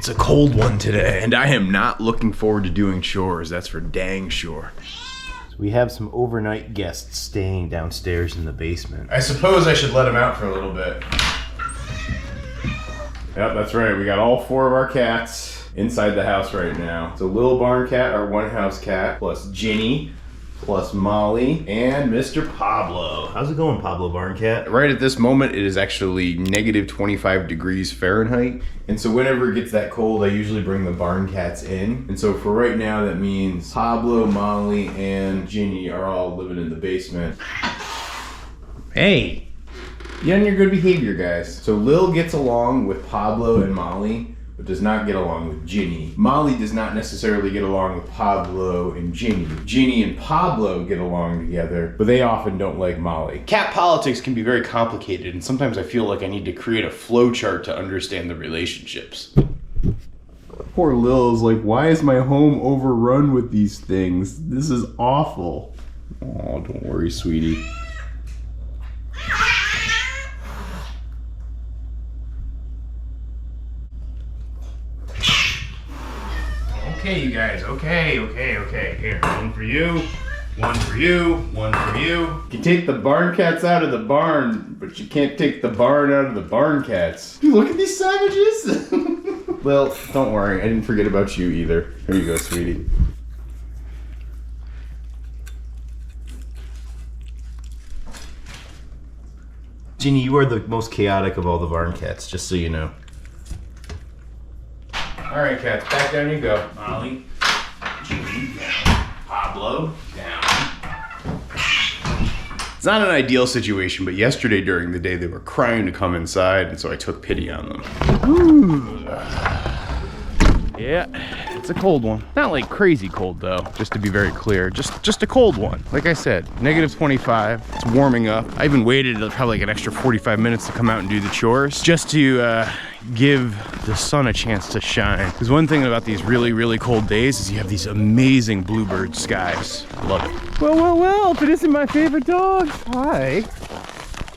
It's a cold one today, and I am not looking forward to doing chores, that's for dang sure. So we have some overnight guests staying downstairs in the basement. I suppose I should let them out for a little bit. Yep, that's right. We got all 4 of our cats inside the house right now. So Lil Barn Cat, our one house cat, plus Ginny, plus Molly, and Mr. Pablo. How's it going, Pablo Barn Cat? Right at this moment, it is actually negative 25 degrees Fahrenheit. And so whenever it gets that cold, I usually bring the barn cats in. And so for right now, that means Pablo, Molly, and Ginny are all living in the basement. Hey, you're on your good behavior, guys. So Lil gets along with Pablo and Molly, but does not get along with Ginny. Molly does not necessarily get along with Pablo and Ginny. Ginny and Pablo get along together, but they often don't like Molly. Cat politics can be very complicated, and sometimes I feel like I need to create a flow chart to understand the relationships. Poor Lil's like, why is my home overrun with these things? This is awful. Oh, don't worry, sweetie. Okay, you guys, okay. Here, one for you, one for you, one for you. You can take the barn cats out of the barn, but you can't take the barn out of the barn cats. Look at these savages. Well, don't worry, I didn't forget about you either. Here you go, sweetie. Ginny, you are the most chaotic of all the barn cats, just so you know. All right, cats, back down you go. Molly, Ginny, down. Pablo, down. It's not an ideal situation, but yesterday during the day they were crying to come inside, and so I took pity on them. Ooh. Yeah, it's a cold one. Not like crazy cold though, just to be very clear. Just a cold one. Like I said, negative 25. It's warming up. I even waited probably like an extra 45 minutes to come out and do the chores, just to give the sun a chance to shine. Because one thing about these really cold days is you have these amazing bluebird skies. Love it. Well, if it isn't my favorite dog. Hi.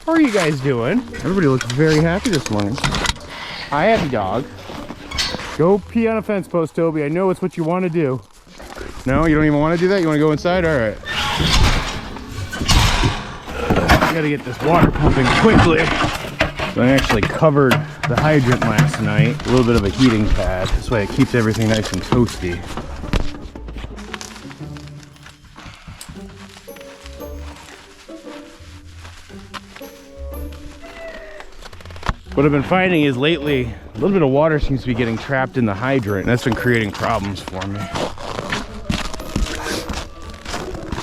How are you guys doing? Everybody looks very happy this morning. Hi, happy dog. Go pee on a fence post, Toby. I know it's what you want to do. No, you don't even want to do that? You want to go inside? All right. I gotta get this water pumping quickly. So I actually covered the hydrant last night. A little bit of a heating pad. This way it keeps everything nice and toasty. What I've been finding is lately, a little bit of water seems to be getting trapped in the hydrant, and that's been creating problems for me.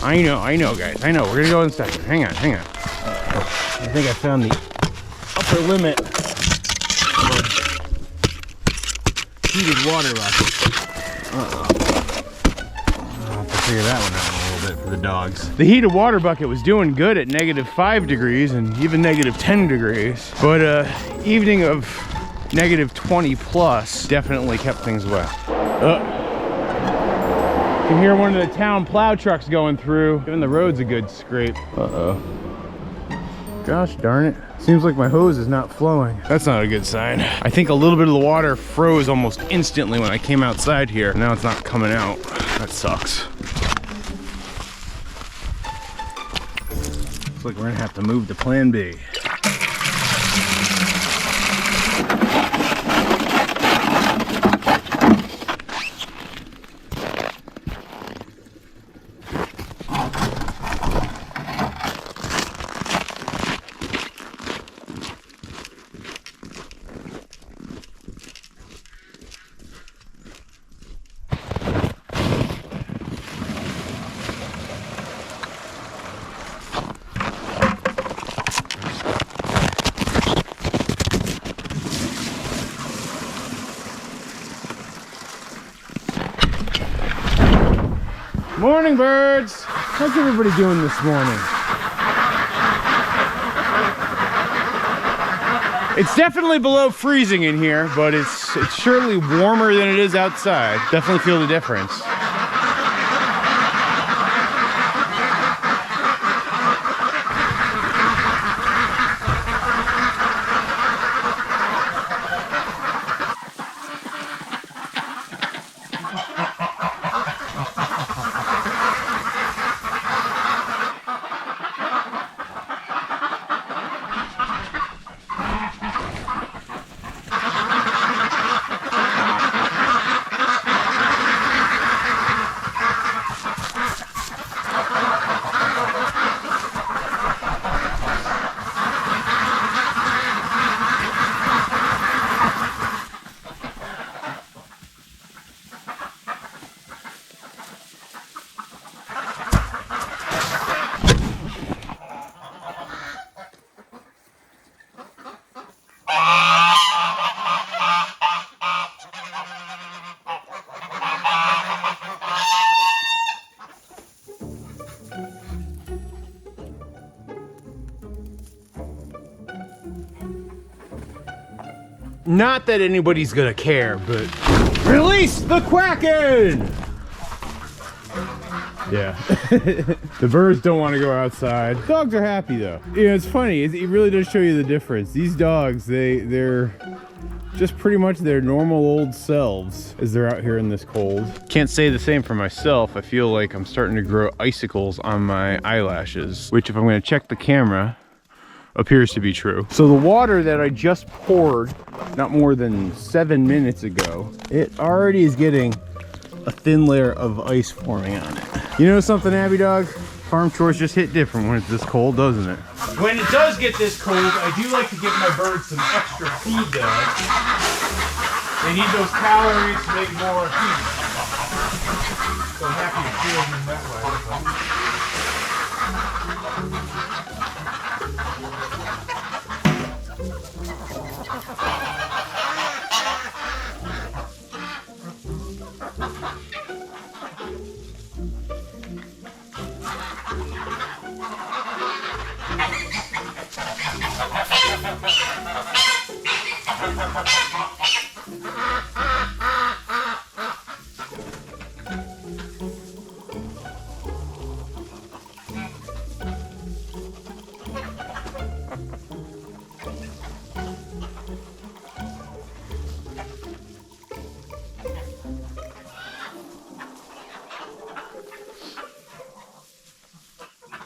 I know, guys. I know. We're gonna go inside. Hang on. I think I found the upper limit of heated water bucket. I'll have to figure that one out a little bit for the dogs. The heated water bucket was doing good at negative 5 degrees and even negative 10 degrees, but evening of negative 20 plus definitely kept things wet. You can hear one of the town plow trucks going through, giving the roads a good scrape. Uh-oh. Gosh darn it. Seems like my hose is not flowing. That's not a good sign. I think a little bit of the water froze almost instantly when I came outside here. Now it's not coming out. That sucks. Looks like we're gonna have to move to plan B. Morning, birds. How's everybody doing this morning? It's definitely below freezing in here, but it's surely warmer than it is outside. Definitely feel the difference. Not that anybody's gonna care, but release the Kraken! Yeah. The birds don't want to go outside. Dogs are happy though. You know, it's funny. It really does show you the difference. These dogs, they're just pretty much their normal old selves as they're out here in this cold. Can't say the same for myself. I feel like I'm starting to grow icicles on my eyelashes, which if I'm going to check the camera, appears to be true. So the water that I just poured not more than 7 minutes ago, it already is getting a thin layer of ice forming on it. You know something, Abby dog? Farm chores just hit different when it's this cold, doesn't it? When it does get this cold, I do like to give my birds some extra feed though. They need those calories to make more heat. So I'm happy to feed them that way.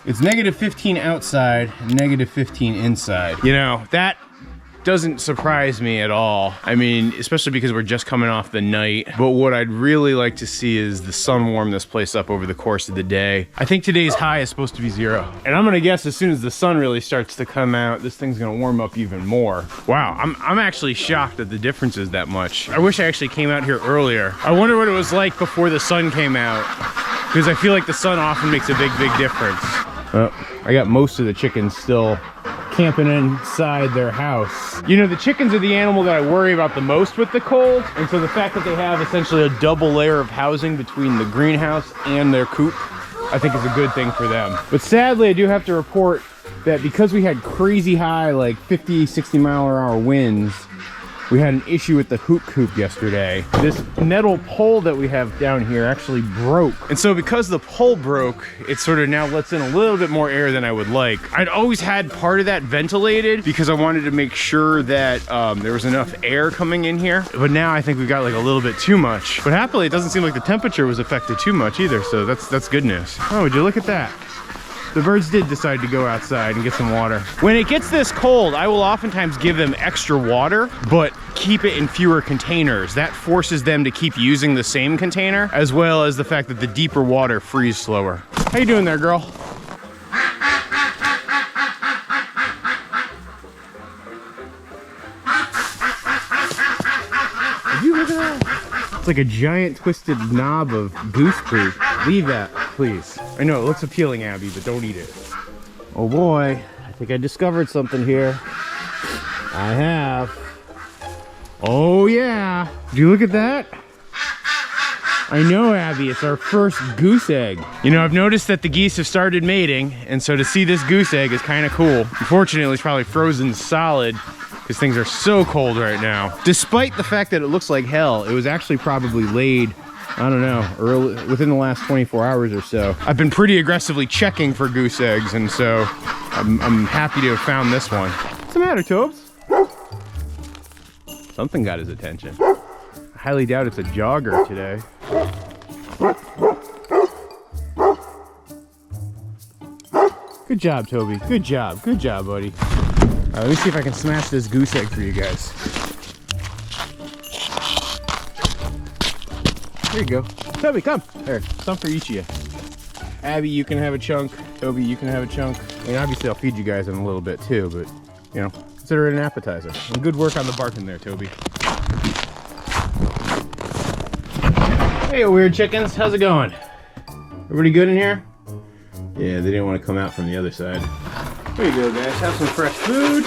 It's -15 outside, -15 inside. You know, that doesn't surprise me at all. I mean, especially because we're just coming off the night. But what I'd really like to see is the sun warm this place up over the course of the day. I think today's high is supposed to be 0. And I'm gonna guess as soon as the sun really starts to come out, this thing's gonna warm up even more. Wow, I'm actually shocked that the difference is that much. I wish I actually came out here earlier. I wonder what it was like before the sun came out, because I feel like the sun often makes a big difference. I got most of the chickens still camping inside their house. You know, the chickens are the animal that I worry about the most with the cold. And so the fact that they have essentially a double layer of housing between the greenhouse and their coop, I think is a good thing for them. But sadly, I do have to report that because we had crazy high, like 50, 60 mile per hour winds, we had an issue with the hoop coop yesterday. This metal pole that we have down here actually broke. And so because the pole broke, it sort of now lets in a little bit more air than I would like. I'd always had part of that ventilated because I wanted to make sure that there was enough air coming in here. But now I think we've got like a little bit too much. But happily, it doesn't seem like the temperature was affected too much either. So that's good news. Oh, would you look at that? The birds did decide to go outside and get some water. When it gets this cold, I will oftentimes give them extra water, but keep it in fewer containers. That forces them to keep using the same container, as well as the fact that the deeper water frees slower. How you doing there, girl? Did you look at that? It's like a giant twisted knob of goose poop. Leave that, please. I know, it looks appealing, Abby, but don't eat it. Oh boy, I think I discovered something here. I have. Oh yeah. Do you look at that? I know, Abby, it's our first goose egg. You know, I've noticed that the geese have started mating, and so to see this goose egg is kind of cool. Unfortunately, it's probably frozen solid because things are so cold right now. Despite the fact that it looks like hell, it was actually probably laid, I don't know, within the last 24 hours or so. I've been pretty aggressively checking for goose eggs, and so I'm happy to have found this one. What's the matter, Tobes? Something got his attention. I highly doubt it's a jogger today. Good job, Toby. Good job. Good job, buddy. All right, let me see if I can smash this goose egg for you guys. There you go. Toby, come. There, some for each of you. Abby, you can have a chunk. Toby, you can have a chunk. I mean, obviously I'll feed you guys in a little bit too, but, you know, consider it an appetizer. And good work on the barking there, Toby. Hey, weird chickens. How's it going? Everybody good in here? Yeah, they didn't want to come out from the other side. There you go, guys. Have some fresh food.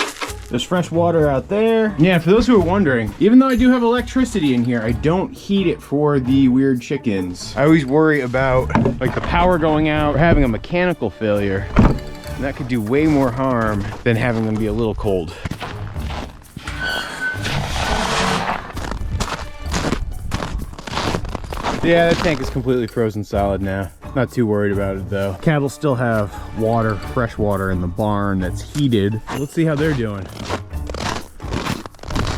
There's fresh water out there. Yeah, for those who are wondering, even though I do have electricity in here, I don't heat it for the weird chickens. I always worry about like the power going out or having a mechanical failure. And that could do way more harm than having them be a little cold. Yeah, that tank is completely frozen solid now. Not too worried about it though. Cattle still have water, fresh water in the barn that's heated. Let's see how they're doing.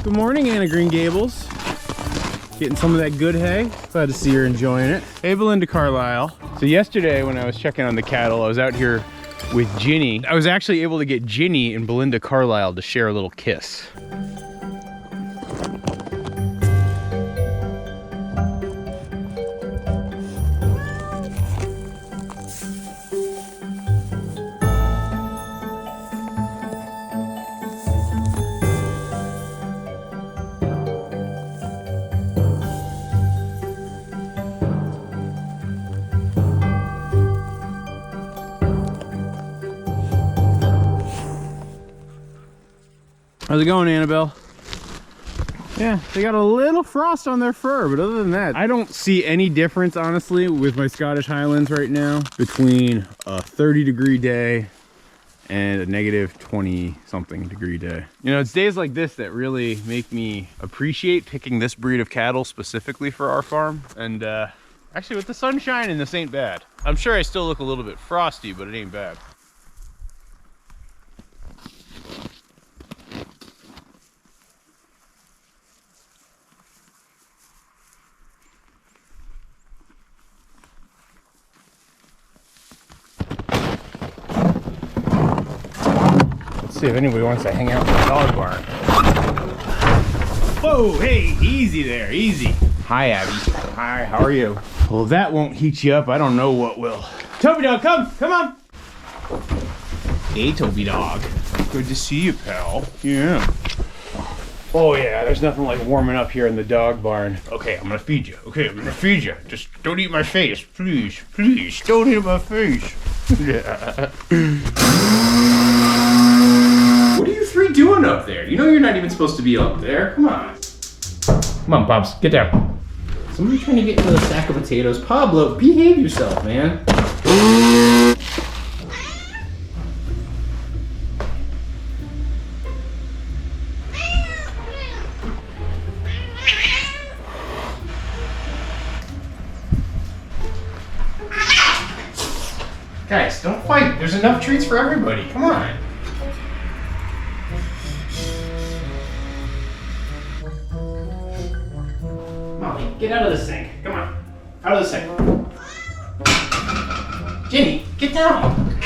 Good morning, Anna Green Gables. Getting some of that good hay. Glad to see you're enjoying it. Hey, Belinda Carlisle. So yesterday when I was checking on the cattle, I was out here with Ginny. I was actually able to get Ginny and Belinda Carlisle to share a little kiss. How's it going, Annabelle? Yeah, they got a little frost on their fur, but other than that, I don't see any difference, honestly, with my Scottish Highlands right now between a 30-degree day and a negative 20-something degree day. You know, it's days like this that really make me appreciate picking this breed of cattle specifically for our farm. And actually, with the sun shining, this ain't bad. I'm sure I still look a little bit frosty, but it ain't bad. See if anybody wants to hang out in the dog barn. Whoa, hey, easy there, easy. Hi, Abby. Hi, how are you? Well, if that won't heat you up, I don't know what will. Toby dog, come on. Hey, Toby dog. Good to see you, pal. Yeah. Oh yeah, there's nothing like warming up here in the dog barn. Okay, I'm gonna feed you. Okay, I'm gonna feed you. Just don't eat my face, please. Please, don't eat my face. Yeah. What are you three doing up there? You know you're not even supposed to be up there. Come on. Come on, Pops. Get down. Somebody trying to get into the sack of potatoes. Pablo, behave yourself, man. Guys, don't fight. There's enough treats for everybody. Come on. Molly, get out of the sink. Come on. Out of the sink. Ginny, get down.